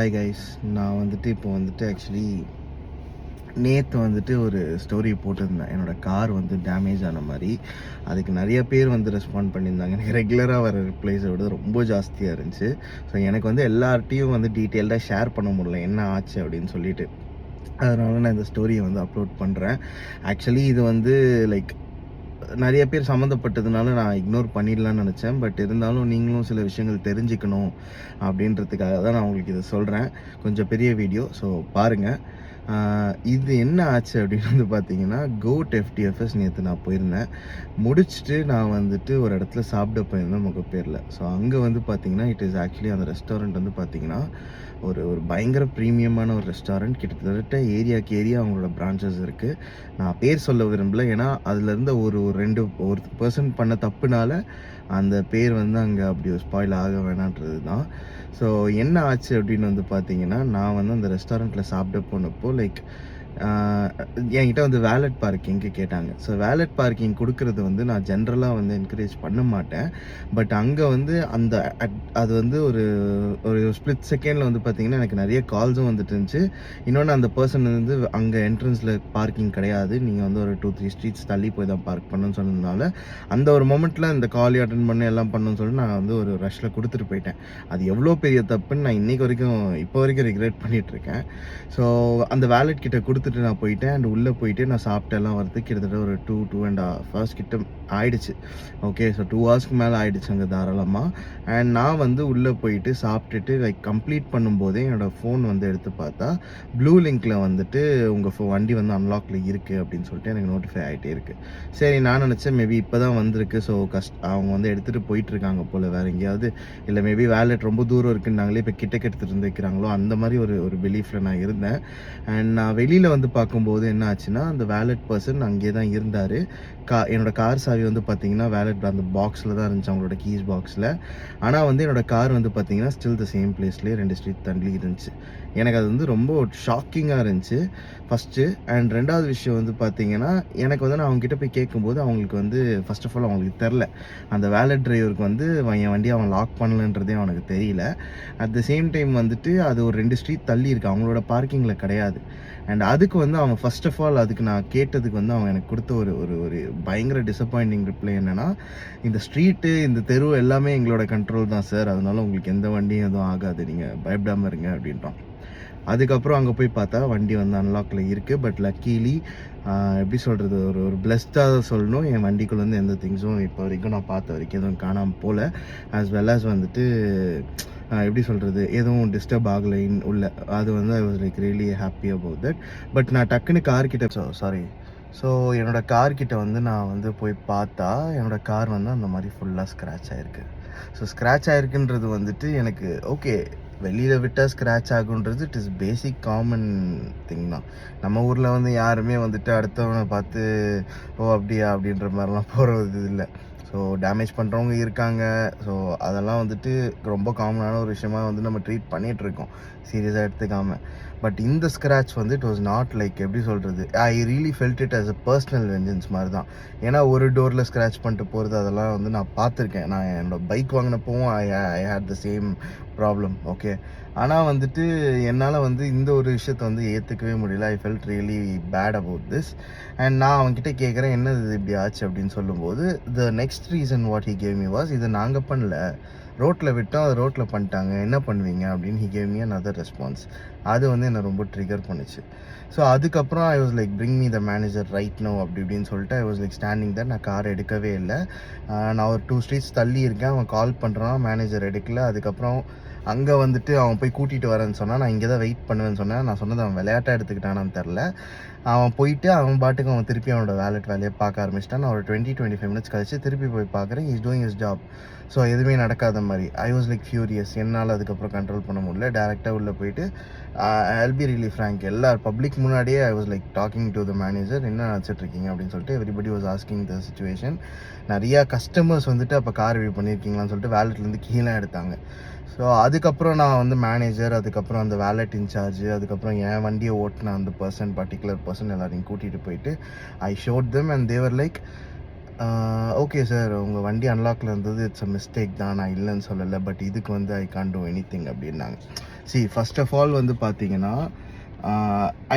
Hi guys. நான் இப்போ actually நேற்று ஒரு ஸ்டோரி போட்டிருந்தேன். என்னோடய கார் டேமேஜ் ஆன மாதிரி. அதுக்கு நிறைய பேர் ரெஸ்பாண்ட் பண்ணியிருந்தாங்க. எனக்கு ரெகுலராக வர ரிப்ளைஸை விட ரொம்ப ஜாஸ்தியாக இருந்துச்சு. ஸோ எனக்கு எல்லார்ட்டையும் டீட்டெயில்டாக ஷேர் பண்ண முடியல என்ன ஆச்சு அப்படின்னு சொல்லிட்டு. அதனால நான் இந்த ஸ்டோரியை அப்லோட் பண்ணுறேன். ஆக்சுவலி இது லைக் நிறைய பேர் சம்மந்தப்பட்டதுனால நான் இக்னோர் பண்ணிடலான்னு நினச்சேன். பட் இருந்தாலும் நீங்களும் சில விஷயங்கள் தெரிஞ்சுக்கணும் அப்படின்றதுக்காக தான் நான் உங்களுக்கு இதை சொல்கிறேன். கொஞ்சம் பெரிய வீடியோ, ஸோ பாருங்கள். இது என்ன ஆச்சு அப்படின்னு பார்த்தீங்கன்னா, கோட் எஃப்டிஎஃப்எஸ் நேற்று நான் போயிருந்தேன். முடிச்சுட்டு நான் ஒரு இடத்துல சாப்பிட போயிருந்தேன் முகப்பேரில். ஸோ அங்கே பார்த்தீங்கன்னா, இட் இஸ் ஆக்சுவலி அந்த ரெஸ்டாரண்ட் பார்த்தீங்கன்னா ஒரு பயங்கர ப்ரீமியமான ஒரு ரெஸ்டாரண்ட். கிட்டத்தட்ட ஏரியாவுக்கு ஏரியா அவங்களோட பிரான்ச்சஸ் இருக்குது. நான் பேர் சொல்ல விரும்பல, ஏன்னா அதுலேருந்து ஒரு பர்சன் பண்ண தப்புனால அந்த பேர் அங்கே அப்படி ஒரு ஸ்பாயில் ஆக வேணான்றது தான். ஸோ என்ன ஆச்சு அப்படின்னு பார்த்தீங்கன்னா, நான் அந்த ரெஸ்டாரண்ட்டில் சாப்பிட போனப்போ லைக் என்கிட்ட வேலட் பார்க்கிங்க்கு கேட்டாங்க. ஸோ வேலட் பார்க்கிங் கொடுக்கறது நான் ஜென்ரலாக என்கரேஜ் பண்ண மாட்டேன். பட் அங்கே அந்த அது ஒரு ஸ்ப்ளிட் செகண்டில் பார்த்தீங்கன்னா எனக்கு நிறைய கால்ஸும் இருந்துச்சு. இன்னொன்று அந்த பர்சன் அங்கே என்ட்ரன்ஸில் பார்க்கிங் கிடையாது, நீங்கள் ஒரு 2-3 ஸ்ட்ரீட்ஸ் தள்ளி போய் தான் பார்க் பண்ணணும்னு சொன்னதுனால அந்த ஒரு மொமெண்ட்டில் இந்த காலி அட்டன் பண்ணி எல்லாம் பண்ணணும்னு சொல்லிட்டு நான் ஒரு ரஷ்ஷில் கொடுத்துட்டு போயிட்டேன். அது எவ்வளோ பெரிய தப்புன்னு நான் இப்போ வரைக்கும் ரிக்ரெட் பண்ணிகிட்ருக்கேன். ஸோ அந்த வேலட் கிட்ட கொடுத்துட்டு நான் போயிட்டேன். அண்ட் உள்ளே போயிட்டு நான் சாப்பிட்டெல்லாம் வரதுக்கு கிட்டத்தட்ட ஒரு 2.5 hours கிட்ட ஆயிடுச்சு. ஓகே, ஸோ 2 hours மேலே ஆயிடுச்சு அங்கே தாராளமாக. அண்ட் நான் உள்ளே போயிட்டு சாப்பிட்டுட்டு லைக் கம்ப்ளீட் பண்ணும்போதே என்னோடய ஃபோன் எடுத்து பார்த்தா ப்ளூ லிங்க்கில் உங்கள் வண்டி அன்லாக்ல இருக்குது அப்படின்னு சொல்லிட்டு எனக்கு நோட்டிஃபை ஆகிட்டே இருக்குது. சரி, நான் நினச்சேன் மேபி இப்போ தான் வந்திருக்கு, ஸோ அவங்க எடுத்துகிட்டு போயிட்டுருக்காங்க போல் வேறு எங்கேயாவது, இல்லை மேபி வேலட் ரொம்ப தூரம் இருக்குன்னாங்களே இப்போ கிட்ட எடுத்துகிட்டு வைக்கிறாங்களோ அந்த மாதிரி ஒரு பிலீஃபில் நான் இருந்தேன். அண்ட் நான் வெளியில் பார்க்கும்போது என்ன ஆச்சுன்னா, அந்த வேலட் பர்சன் அங்கே தான் இருந்தார். என்னோடய கார் சாவி பார்த்தீங்கன்னா வேலட் அந்த பாக்ஸில் தான் இருந்துச்சு, அவங்களோட கீஸ் பாக்ஸில். ஆனால் என்னோடய கார் பார்த்தீங்கன்னா ஸ்டில் த சேம் பிளேஸ்லேயே 2 ஸ்ட்ரீட் தள்ளி இருந்துச்சு. எனக்கு அது ரொம்ப ஷாக்கிங்காக இருந்துச்சு ஃபஸ்ட்டு. அண்ட் ரெண்டாவது விஷயம் பார்த்தீங்கன்னா, எனக்கு நான் அவங்ககிட்ட போய் கேட்கும்போது அவங்களுக்கு ஃபர்ஸ்ட் ஆஃப் ஆல் அவங்களுக்கு தெரில, அந்த வேலட் டிரைவருக்கு என் வண்டியை அவன் லாக் பண்ணலன்றதே அவனுக்கு தெரியல. அட் த சேம் டைம் அது ஒரு 2 ஸ்ட்ரீட் தள்ளி இருக்குது, அவங்களோட பார்க்கிங்கில் கிடையாது. அண்ட் அதுக்கு அவன் ஃபர்ஸ்ட் ஆஃப் ஆல் அதுக்கு நான் கேட்டதுக்கு அவன் எனக்கு கொடுத்த ஒரு பயங்கர டிசப்பாயிண்டிங் ரிப்ளை என்னென்னா, இந்த ஸ்ட்ரீட்டு இந்த தெரு எல்லாமே எங்களோட கண்ட்ரோல் தான் சார், அதனால உங்களுக்கு எந்த வண்டியும் எதுவும் ஆகாது, நீங்கள் பயப்படாமல் இருங்க அப்படின்ட்டான். அதுக்கப்புறம் அங்கே போய் பார்த்தா வண்டி அன்லாக்கில் இருக்குது. பட் லக்கீலி எப்படி சொல்கிறது, ஒரு பிளஸ்டாக சொல்லணும், என் வண்டிக்குள்ளே எந்த திங்ஸும் இப்போ வரைக்கும் நான் பார்த்த வரைக்கும் எதுவும் காணாமல் போகல. ஆஸ் வெல் ஆஸ் எப்படி சொல்கிறது, எதுவும் டிஸ்டர்ப் ஆகலை உள்ள. அது ஐ was like really happy about that. But நான் டக்குன்னு கார்கிட்ட ஸோ என்னோடய கார்கிட்ட நான் போய் பார்த்தா என்னோடய கார் அந்த மாதிரி ஃபுல்லாக ஸ்க்ராட்ச் ஆகிருக்கு. ஸோ ஸ்க்ராட்ச் ஆகிருக்குன்றது எனக்கு ஓகே, வெளியில் விட்டால் ஸ்க்ராட்ச் ஆகுன்றது it is basic common thing தான். நம்ம ஊரில் யாருமே அடுத்தவனை பார்த்து ஓ அப்படியா அப்படின்ற மாதிரிலாம் போகிறது இல்லை. ஸோ டேமேஜ் பண்ணுறவங்க இருக்காங்க. ஸோ அதெல்லாம் ரொம்ப காமனான ஒரு விஷயமாக நம்ம ட்ரீட் பண்ணிகிட்ருக்கோம், சீரியஸாக எடுத்துக்காமல். பட் இந்த scratch it was not like எப்படி சொல்கிறது, I really felt it as a personal vengeance மாதிரி தான். ஏன்னா ஒரு டோரில் ஸ்க்ராட்ச் பண்ணிட்டு போகிறது அதெல்லாம் நான் பார்த்துருக்கேன். நான் என்னோடய பைக் வாங்கினப்பவும் I had the same problem. Okay, ஆனால் என்னால் இந்த ஒரு விஷயத்தை ஏற்றுக்கவே முடியல. I felt really bad about this. And நான் அவங்ககிட்ட கேட்குறேன் என்னது இது இப்படி ஆச்சு அப்படின்னு சொல்லும்போது, the next reason what he gave me was, இது நாங்கள் பண்ணல, ரோட்டில் விட்டோம், அது ரோட்டில் பண்ணிட்டாங்க, என்ன பண்ணுவீங்க அப்படின்னு he gave me another response. அது என்னை ரொம்ப ட்ரிகர் பண்ணிச்சு. ஸோ அதுக்கப்புறம் I was like bring me the manager right no அப்படி இப்படின்னு சொல்லிட்டு ஐ வாஸ் லைக் ஸ்டாண்டிங் தான். நான் கார் எடுக்கவே இல்லை. நான் ஒரு 2 ஸ்ட்ரீட்ஸ் தள்ளி இருக்கேன், அவன் கால் பண்ணுறான், மேனேஜர் எடுக்கல. அதுக்கப்புறம் அங்கே அவன் போய் கூட்டிகிட்டு வரேன்னு சொன்னால், நான் இங்கே தான் வெயிட் பண்ணுவேன்னு சொன்னேன். நான் சொன்னது அவன் விளையாட்டாக எடுத்துக்கிட்டானான்னு தெரில. அவன் போயிட்டு அவன் பாட்டுக்கு அவன் திருப்பி அவனோட வேலையை பார்க்க ஆரம்பிச்சிட்டான். நான் ஒரு 20-25 மினிட்ஸ் கழிச்சு திருப்பி போய் பார்க்குறேன், is doing his job. So எதுவுமே நடக்காத மாதிரி. I was like furious. என்னால் அதுக்கப்புறம் கண்ட்ரோல் பண்ண முடியல. டேரெக்டாக உள்ளே போயிட்டு I'll be really frank, public முன்னாடியே I was like talking to the manager, என்ன நினச்சிட்ருக்கீங்க அப்படின்னு சொல்லிட்டு. Everybody was asking the situation. நிறையா கஸ்டமர்ஸ் அப்போ கார் ரிவ்யூ பண்ணியிருக்கீங்களான்னு சொல்லிட்டு வேலட்லேருந்து கீழே எடுத்தாங்க. ஸோ அதுக்கப்புறம் நான் மேனேஜர், அதுக்கப்புறம் அந்த வேலட் இன்சார்ஜ், அதுக்கப்புறம் என் வண்டியை ஓட்டின அந்த பர்சன், பர்டிகுலர் பர்சன் எல்லாரையும் கூட்டிகிட்டு போயிட்டு I showed them. And they were like okay sir, உங்கள் வண்டி அன்லாக்ல இருந்தது இட்ஸ் அ மிஸ்டேக் தான், நான் இல்லைன்னு சொல்லலை. பட் இதுக்கு வந்து ஐ கான் டூ எனிதிங் அப்படின்னாங்க. ஃபர்ஸ்ட் ஆஃப் ஆல் வந்து பார்த்தீங்கன்னா,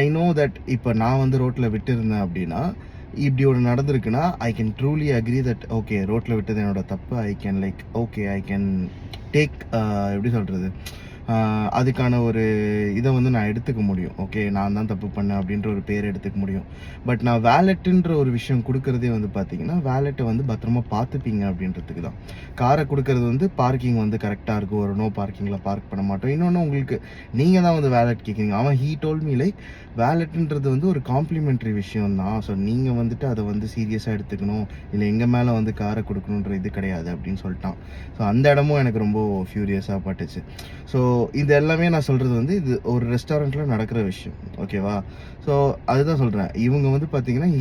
ஐ நோ தட் இப்போ நான் வந்து ரோட்டில் விட்டுருந்தேன் அப்படின்னா, இப்படி ஒன்று நடந்திருக்குன்னா I can truly agree that okay ரோட்டில் விட்டது என்னோட தப்பு. I can like okay I can take எப்படி சொல்கிறது, அதுக்கான ஒரு இதை வந்து நான் எடுத்துக்க முடியும். ஓகே நான் தான் தப்பு பண்ணேன் அப்படின்ற ஒரு பேர் எடுத்துக்க முடியும். பட் நான் வேலெட்டுன்ற ஒரு விஷயம் கொடுக்குறதே வந்து பார்த்தீங்கன்னா, வேலெட்டை வந்து பத்திரமா பார்த்துப்பீங்க அப்படின்றதுக்கு தான். காரை கொடுக்கறது வந்து பார்க்கிங் வந்து கரெக்டாக இருக்கும், ஒரு நோ பார்க்கிங்கில் பார்க் பண்ண மாட்டோம். இன்னொன்று உங்களுக்கு நீங்கள் தான் வந்து வேலெட் கேட்குறீங்க. அவன் ஹீ டோல் மீ லைக் வேலெட்டுன்றது வந்து ஒரு காம்ப்ளிமெண்ட்ரி விஷயம் தான். ஸோ நீங்கள் வந்துட்டு அதை வந்து சீரியஸாக எடுத்துக்கணும், இல்லை எங்கள் மேலே வந்து காரை கொடுக்கணுன்ற இது கிடையாது அப்படின்னு சொல்லிட்டான். ஸோ அந்த இடமும் எனக்கு ரொம்ப ஃபியூரியஸாக பட்டுச்சு. ஸோ இது எல்லாமே நான் சொல்கிறது வந்து இது ஒரு ரெஸ்டாரண்ட்டில் நடக்கிற விஷயம். ஓகேவா? ஸோ அதுதான் சொல்கிறேன். இவங்க வந்து பார்த்தீங்கன்னா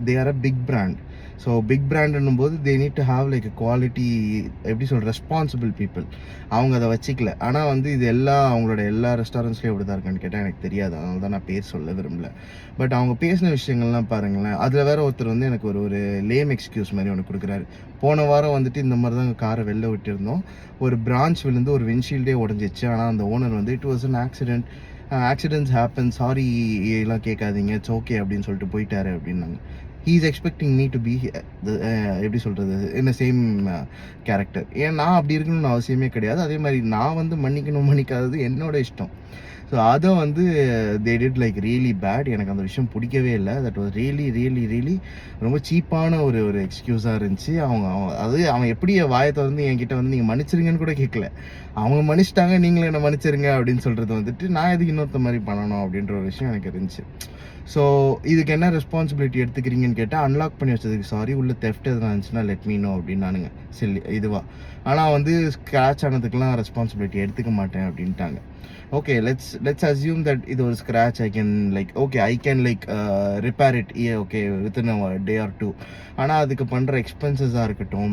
they are a big brand. So big பிராண்டுன்னும் போது they need to have like quality, எப்படி சொல்கிற, ரெஸ்பான்சிபிள் பீப்புள். அவங்க அதை வச்சிக்கல. ஆனால் வந்து இது அவங்களோட எல்லா ரெஸ்டாரண்ட்ஸ்லேயும் எப்படி தான் இருக்கான்னு கேட்டால் எனக்கு தெரியாது. அதனால தான் நான் பேர் சொல்ல விரும்பல. பட் அவங்க பேசின விஷயங்கள்லாம் பாருங்களேன். அதில் வேற ஒருத்தர் வந்து எனக்கு ஒரு லேம் எக்ஸ்கியூஸ் மாதிரி ஒன்று கொடுக்குறாரு. போன வாரம் வந்துட்டு இந்த மாதிரி தான் காரை வெளில விட்டுருந்தோம், ஒரு பிரான்ச் விழுந்து ஒரு விண்ட்ஷீல்டே உடஞ்சிச்சு. ஆனால் அந்த ஓனர் வந்து it was an accident, accidents happen, sorry எல்லாம் கேட்காதீங்க, இட்ஸ் ஓகே அப்படின்னு சொல்லிட்டு போயிட்டாரு அப்படின்னாங்க. He is expecting me to be எப்படி சொல்கிறது, இன் சேம் கேரக்டர். ஏன் நான் அப்படி இருக்கணும்னு அவசியமே கிடையாது. அதே மாதிரி நான் வந்து மன்னிக்காதது என்னோட இஷ்டம். ஸோ அதை வந்து they did like really bad. எனக்கு அந்த விஷயம் பிடிக்கவே இல்லை. That was really really really ரொம்ப சீப்பான ஒரு எக்ஸ்கியூஸாக இருந்துச்சு. அவன் எப்படி வாயை திறந்து என்கிட்ட வந்து நீங்கள் மன்னிச்சிருங்கன்னு கூட கேட்கல. அவங்க மன்னிச்சிட்டாங்க, நீங்களும் என்ன மன்னிச்சிருங்க அப்படின்னு சொல்கிறது வந்துட்டு நான் எதுக்கு இன்னொருத்த மாதிரி பண்ணணும் அப்படின்ற ஒரு விஷயம் எனக்கு இருந்துச்சு. ஸோ இதுக்கு என்ன ரெஸ்பான்சிபிலிட்டி எடுத்துக்கிறீங்கன்னு கேட்டால், அன்லாக் பண்ணி வச்சதுக்கு சாரி, உள்ள தெஃப்ட் எதுனா இருந்துச்சுன்னா லெட் மீ நோ அப்படின்னானுங்க. சரி இதுவா, ஆனால் வந்து ஸ்க்ராட்ச் ஆனதுக்கெலாம் ரெஸ்பான்சிபிலிட்டி எடுத்துக்க மாட்டேன் அப்படின்ட்டாங்க. ஓகே லெட்ஸ் அஸ்யூம் தட் இது ஒரு scratch. I can repair it okay within a day or two. ஆனால் அதுக்கு பண்ணுற எக்ஸ்பென்சஸாக இருக்கட்டும்,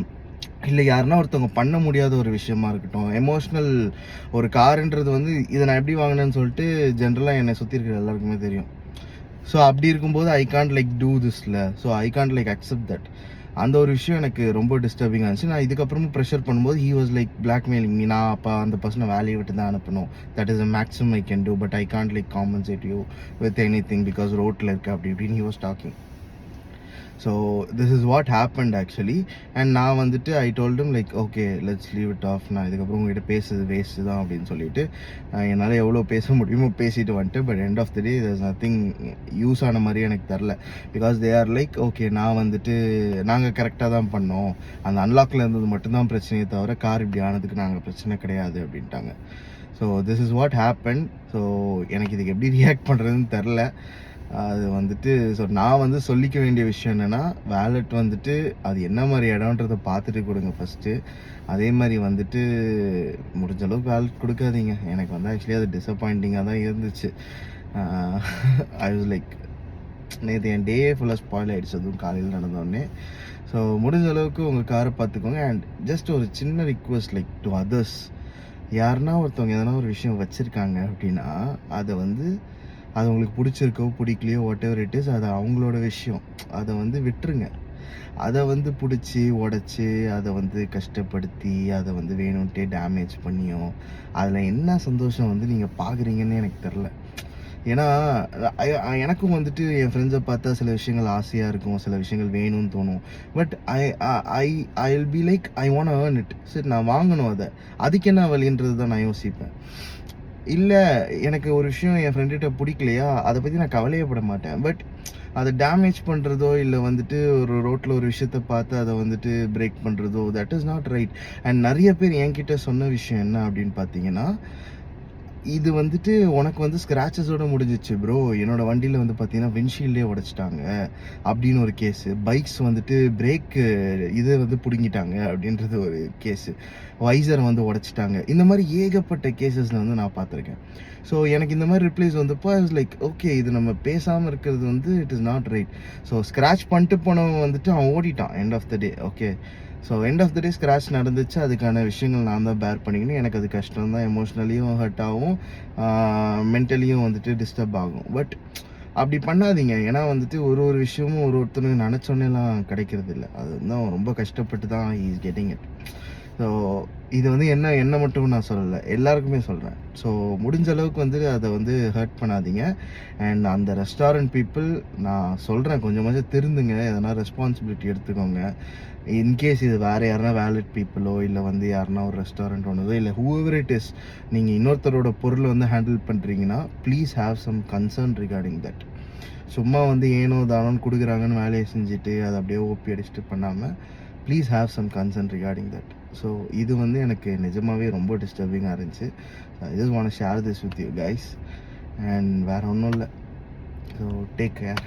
இல்லை யாருன்னா ஒருத்தவங்க பண்ண முடியாத ஒரு விஷயமா இருக்கட்டும், எமோஷ்னல் ஒரு காருன்றது வந்து இதை நான் எப்படி வாங்கினேன்னு சொல்லிட்டு ஜென்ரலாக என்னை சுற்றி இருக்கிற எல்லாருக்குமே தெரியும். ஸோ அப்படி இருக்கும்போது ஐ கான்ட் டூ திஸ்ல. So I can't accept that. அந்த ஒரு விஷயம் எனக்கு ரொம்ப டிஸ்டர்பிங்காக இருந்துச்சு. நான் இதுக்கப்புறமும் ப்ரெஷர் பண்ணும்போது ஹீ வாஸ் பிளாக்மெயிலிங் மீ. நான் அப்போ அந்த பர்சனை வேலையை விட்டு தான் அனுப்பணும். That is a maximum I can do, but I can't compensate you with anything because ரோட்டில் இருக்கு அப்படி இப்படின்னு he was talking. So this is what happened actually. And நான் வந்துட்டு ஐ டோல்டும் okay let's leave it off, நான் இதுக்கப்புறம் உங்ககிட்ட பேசுறது வேஸ்ட்டு தான் அப்படின்னு சொல்லிட்டு என்னால் எவ்வளோ பேச முடியுமோ பேசிட்டு வந்துட்டு. But end of the day there's nothing use ஆன மாதிரி எனக்கு தெரில. பிகாஸ் தே ஆர் ஓகே நான் வந்துட்டு நாங்கள் கரெக்டாக தான் பண்ணோம், அந்த அன்லாக்கில் இருந்தது மட்டும்தான் பிரச்சனையே தவிர கார் இப்படி ஆனதுக்கு நாங்கள் பிரச்சனை கிடையாது அப்படின்ட்டாங்க. So this is what happen. So எனக்கு இதுக்கு எப்படி ரியாக்ட் பண்ணுறதுன்னு தெரில. அது வந்துட்டு ஸோ நான் வந்து சொல்லிக்க வேண்டிய விஷயம் என்னென்னா, வேலெட் வந்துட்டு அது என்ன மாதிரி இடம்ன்றதை பார்த்துட்டு கொடுங்க ஃபஸ்ட்டு. அதே மாதிரி வந்துட்டு முடிஞ்ச அளவுக்கு வேலெட் கொடுக்காதீங்க. எனக்கு வந்து ஆக்சுவலி அது டிசப்பாயிண்டிங்காக தான் இருந்துச்சு. ஐ வாஸ் நேற்று என் டே ஃபுல்லாக ஸ்பாயில் ஆகிடுச்சு, அதுவும் காலையில் நடந்தோடனே. ஸோ முடிஞ்ச அளவுக்கு உங்கள் காரை பார்த்துக்கோங்க. அண்ட் ஜஸ்ட் ஒரு சின்ன ரிக்வெஸ்ட் டு அதர்ஸ், யாருன்னா ஒருத்தவங்க எதனா ஒரு விஷயம் வச்சுருக்காங்க அப்படின்னா அதை வந்து அது உங்களுக்கு பிடிச்சிருக்கோ பிடிக்கலையோ வாட் எவர் இட் இஸ், அது அவங்களோட விஷயம், அதை வந்து விட்டுருங்க. அதை வந்து பிடிச்சி உடச்சி அதை வந்து கஷ்டப்படுத்தி அதை வந்து வேணும்ன்ட்டே டேமேஜ் பண்ணியோ அதில் என்ன சந்தோஷம் வந்து நீங்கள் பார்க்குறீங்கன்னு எனக்கு தெரில. ஏன்னா எனக்கும் வந்துட்டு என் ஃப்ரெண்ட்ஸை பார்த்தா சில விஷயங்கள் ஆசையாக இருக்கும், சில விஷயங்கள் வேணும்னு தோணும். But I will be I want earn it. சரி நான் வாங்கணும், அதுக்கு என்ன வழின்றது தான் நான் யோசிப்பேன். இல்லை எனக்கு ஒரு விஷயம் என் ஃப்ரெண்டுகிட்ட பிடிக்கலையா, அதை பற்றி நான் கவலையப்பட மாட்டேன். பட் அதை டேமேஜ் பண்ணுறதோ இல்லை வந்துட்டு ஒரு ரோட்டில் ஒரு விஷயத்த பார்த்து அதை வந்துட்டு பிரேக் பண்ணுறதோ that is not right. And நிறைய பேர் என்கிட்ட சொன்ன விஷயம் என்ன அப்படின்னு பார்த்தீங்கன்னா, இது வந்துட்டு உனக்கு வந்து ஸ்க்ராச்சஸோடு முடிஞ்சிச்சு ப்ரோ, என்னோட வண்டியில் வந்து பார்த்தீங்கன்னா விண்ட்ஷீல்டே உடைச்சிட்டாங்க அப்படின்னு ஒரு கேஸு. பைக்ஸ் வந்துட்டு பிரேக்கு இதை வந்து பிடுங்கிட்டாங்க அப்படின்றது ஒரு கேஸு. வைசரை வந்து உடைச்சிட்டாங்க. இந்த மாதிரி ஏகப்பட்ட கேசஸில் வந்து நான் பார்த்துருக்கேன். ஸோ எனக்கு இந்த மாதிரி ரிப்ளைஸ் வந்தப்போ ஐ வாஸ் ஓகே இது நம்ம பேசாமல் இருக்கிறது வந்து it is not right. So scratch பண்ணிட்டு போனவன் வந்துட்டு அவன் ஓடிட்டான் end of the day. Okay so end of the day scratch நடந்துச்சு, அதுக்கான விஷயங்கள் நான் தான் பேர் பண்ணிக்கணும். எனக்கு அது கஷ்டம் தான், எமோஷ்னலியும் ஹர்ட் ஆகும், மென்டலியும் வந்துட்டு டிஸ்டர்ப் ஆகும். பட் அப்படி பண்ணாதீங்க. ஏன்னா வந்துட்டு ஒரு ஒரு விஷயமும் ஒருத்தனுக்கு நெனச்சோனேலாம் கிடைக்கிறது இல்ல. அது வந்து அவன் ரொம்ப கஷ்டப்பட்டு தான் he is getting it. So இது வந்து என்ன மட்டும் நான் சொல்லல. எல்லாருக்குமே சொல்றேன். ஸோ முடிஞ்ச அளவுக்கு வந்து அத வந்து ஹர்ட் பண்ணாதீங்க. அண்ட் அந்த ரெஸ்டாரண்ட் பீப்பிள் நான் சொல்றேன் கொஞ்சமாச்சும் திருந்துங்க. எதனா ரெஸ்பான்சிபிலிட்டி எடுத்துக்கோங்க. இன்கேஸ் இது வேற யாருனா வேலிட் பீப்பிளோ இல்ல வந்து யாருனா ஒரு ரெஸ்டாரண்ட் ஓனரோ இல்ல ஹூஎவர் இட் இஸ் நீங்க இன்னொருத்தரோட பொருள வந்து ஹேண்டில் பண்றீங்கன்னா, please have some concern regarding that. சும்மா வந்து ஏனோ தானோன்னு குடுக்குறாங்கன்னு வேலைய செஞ்சுட்டு அத அப்படியே ஓபி அடிச்சுட்டு பண்ணாம, please have some concern regarding that. So இது வந்து எனக்கு நிஜமாவே ரொம்ப டிஸ்டர்பிங்கா இருந்துச்சு. I just want to share this with you guys. And வேற ஒண்ணும் இல்ல. So take care.